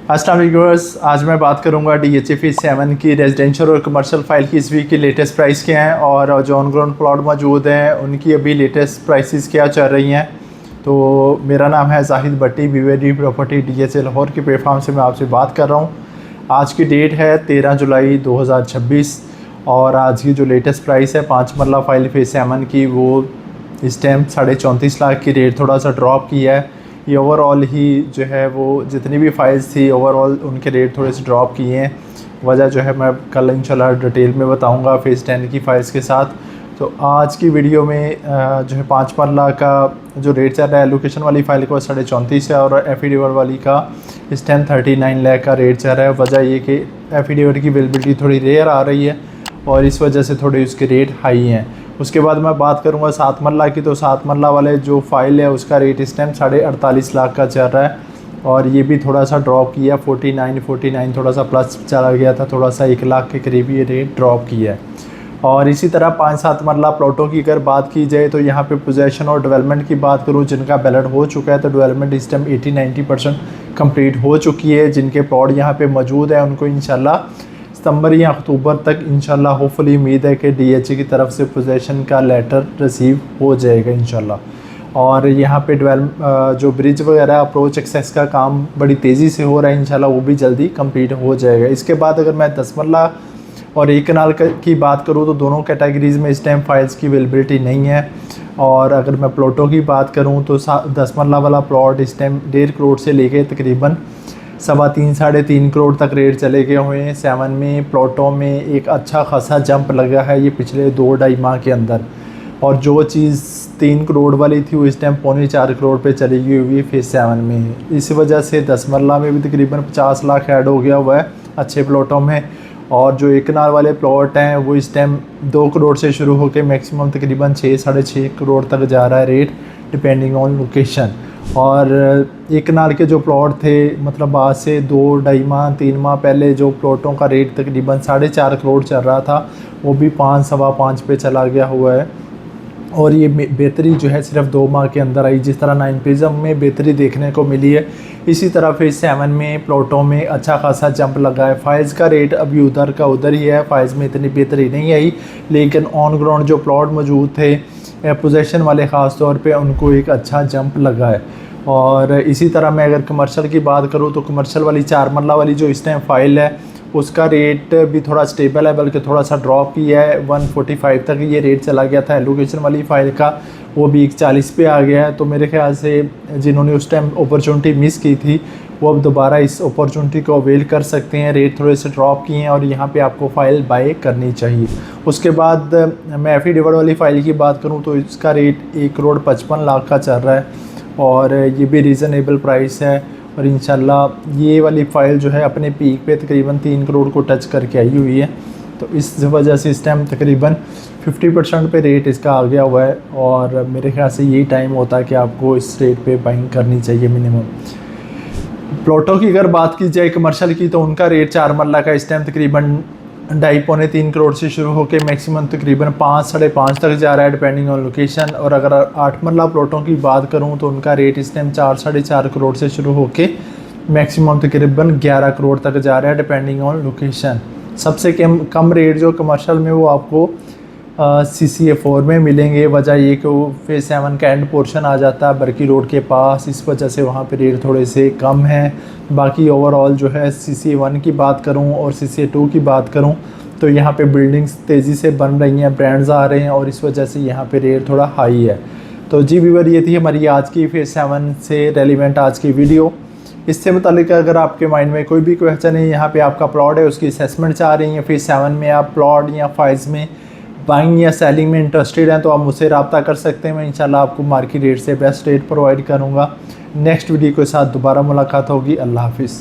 अस्सलाम वालेकुम व्यूअर्स, आज मैं बात करूंगा DHA फेज़ 7 की रेजिडेंशियल और कमर्शियल फ़ाइल की इस वीक की लेटेस्ट प्राइस क्या हैं और जो ऑन ग्राउंड प्लॉट मौजूद हैं उनकी अभी लेटेस्ट प्राइसेस क्या चल रही हैं। तो मेरा नाम है जाहिद भट्टी, बीवेडी प्रॉपर्टी DHA लाहौर के प्लेटफॉर्म से मैं आपसे बात कर रहा हूँ। आज की डेट है 13 जुलाई 2026 और आज की जो लेटेस्ट प्राइस है 5 मरला फ़ाइल फेज़ 7 की, वो इस टाइम 34.5 लाख की रेट थोड़ा सा ड्रॉप किया है। ये ओवरऑल ही जो है वो जितनी भी फाइल्स थी ओवरऑल उनके रेट थोड़े से ड्रॉप किए हैं। वजह जो है मैं कल इंशाल्लाह डिटेल में बताऊंगा फेज़ 10 की फ़ाइल्स के साथ। तो आज की वीडियो में जो है 5 मरला का जो रेट चल रहा है लोकेशन वाली फ़ाइल का 34.5 है और एफिडेविट वाली का इस टाइम 39 लाख का रेट चल रहा है। वजह ये कि एफिडेविट की अवेलेबिलिटी थोड़ी रेयर आ रही है और इस वजह से थोड़े उसके रेट हाई हैं। उसके बाद मैं बात करूंगा 7 मरला की। तो 7 मरला वाले जो फ़ाइल है उसका रेट इस टाइम 48.5 लाख का चल रहा है और ये भी थोड़ा सा ड्रॉप किया, 49 थोड़ा सा प्लस चला गया था, थोड़ा सा 1 लाख के करीब ये रेट ड्रॉप किया है। और इसी तरह 5-7 मरला प्लॉटों की अगर बात की जाए तो यहाँ पे पोजेसन और डेवलपमेंट की बात करूँ, जिनका बैलेट हो चुका है तो डेवलपमेंट इस टाइम 80-90% कम्प्लीट हो चुकी है। जिनके प्लॉट यहाँ पे मौजूद है उनको इंशाल्लाह सितंबर या अक्टूबर तक इंशाल्लाह होपफुली उम्मीद है कि DHA की तरफ से पोजेसन का लेटर रिसीव हो जाएगा इंशाल्लाह। और यहाँ पे जो ब्रिज वगैरह अप्रोच एक्सेस का काम बड़ी तेज़ी से हो रहा है, इंशाल्लाह वो भी जल्दी कंप्लीट हो जाएगा। इसके बाद अगर मैं 10 मरला और 1 कनाल की बात करूँ तो दोनों कैटेगरीज़ में इस टाइम फाइल्स की अवेलेबिलिटी नहीं है। और अगर मैं प्लॉटों की बात करूँ तो 10 मरला वाला प्लॉट इस टाइम 1.5 करोड़ से लेके तकरीबन 3.25-3.5 करोड़ तक रेट चले गए हुए हैं। 7 में प्लॉटों में एक अच्छा खासा जंप लगा है ये पिछले 2-2.5 माह के अंदर। और जो चीज़ 3 करोड़ वाली थी वो इस टाइम 3.25 करोड़ पे चली गई हुई फेज़ 7 में। इस वजह से 10 मरला में भी तकरीबन 50 लाख ऐड हो गया हुआ है अच्छे प्लॉटों में। और जो 1 कनाल वाले प्लॉट हैं वो इस टाइम 2 करोड़ से शुरू होकर मैक्सिमम तकरीबन 6-6.5 करोड़ तक जा रहा है रेट, डिपेंडिंग ऑन लोकेशन। और 1 कनाल के जो प्लॉट थे, मतलब आज से 2-2.5 माह 3 माह पहले जो प्लॉटों का रेट तकरीबन 4.5 करोड़ चल रहा था वो भी 5-5.25 पे चला गया हुआ है। और ये बेहतरी जो है सिर्फ 2 माह के अंदर आई। जिस तरह 9 प्रिज्म में बेहतरी देखने को मिली है, इसी तरह फेज़ 7 में प्लॉटों में अच्छा खासा जंप लगा है। फाइल्स का रेट अभी उधर का उधर ही है, फाइल्स में इतनी बेहतरी नहीं आई, लेकिन ऑन ग्राउंड जो प्लॉट मौजूद थे पोजेसन वाले ख़ास तौर पे उनको एक अच्छा जंप लगा है। और इसी तरह मैं अगर कमर्शियल की बात करूँ तो कमर्शियल वाली 4 मरला वाली जो इस टाइम फ़ाइल है उसका रेट भी थोड़ा स्टेबल है, बल्कि थोड़ा सा ड्रॉप किया है। 145 तक ये रेट चला गया था एलोकेशन वाली फ़ाइल का, वो भी 140 पे आ गया है। तो मेरे ख्याल से जिन्होंने उस टाइम अपॉर्चुनिटी मिस की थी वो अब दोबारा इस अपॉर्चुनिटी को अवेल कर सकते हैं। रेट थोड़े से ड्रॉप किए हैं और यहाँ पे आपको फ़ाइल बाय करनी चाहिए। उसके बाद मैं एफिडेविट वाली फ़ाइल की बात करूँ तो इसका रेट 1,55,00,000 का चल रहा है और ये भी रीज़नेबल प्राइस है। और इंशाल्लाह ये वाली फ़ाइल जो है अपने पीक पे तकरीबन 3 करोड़ को टच करके आई हुई है। तो इस वजह से इस टाइम तकरीबन 50% पे रेट इसका आ गया हुआ है और मेरे ख्याल से यही टाइम होता है कि आपको इस रेट पे बाइंग करनी चाहिए मिनिमम। प्लॉटों की अगर बात की जाए कमर्शियल की तो उनका रेट 4 मरला का इस टाइम तकरीबन 2.5-3 करोड़ से शुरू होकर मैक्सिमम तकरीबन 5-5.5 तक जा रहा है, डिपेंडिंग ऑन लोकेशन। और अगर 8 मरला प्लॉटों की बात करूं तो उनका रेट इस टाइम 4-4.5 करोड़ से शुरू होकर मैक्सिमम तकरीबन 11 करोड़ तक जा रहा है, डिपेंडिंग ऑन लोकेशन। सबसे कम रेट जो कमर्शियल में वो आपको CCA 4 में मिलेंगे। वजह ये कि वो फेज़ 7 का एंड पोर्शन आ जाता है बरकी रोड के पास, इस वजह से वहाँ पे रेट थोड़े से कम हैं। बाकी ओवरऑल जो है CCA 1 की बात करूँ और CCA 2 की बात करूँ तो यहाँ पे बिल्डिंग्स तेज़ी से बन रही हैं, ब्रांड्स आ रहे हैं और इस वजह से यहाँ पे रेट थोड़ा हाई है। तो जी व्यूअर, ये थी हमारी आज की फेज़ 7 से रेलिवेंट आज की वीडियो। इससे मुतालिक अगर आपके माइंड में कोई भी क्वेश्चन है, यहाँ पे आपका प्लॉट है उसकी असेसमेंट चाह रही हैं, फेज़ 7 में आप प्लॉट या फाइल्स में बाइंग या सेलिंग में इंटरेस्टेड हैं तो आप मुझसे रब्ता कर सकते हैं। मैं इंशाल्लाह आपको मार्केट रेट से बेस्ट रेट प्रोवाइड करूँगा। नेक्स्ट वीडियो के साथ दोबारा मुलाकात होगी। अल्लाह हाफिज़।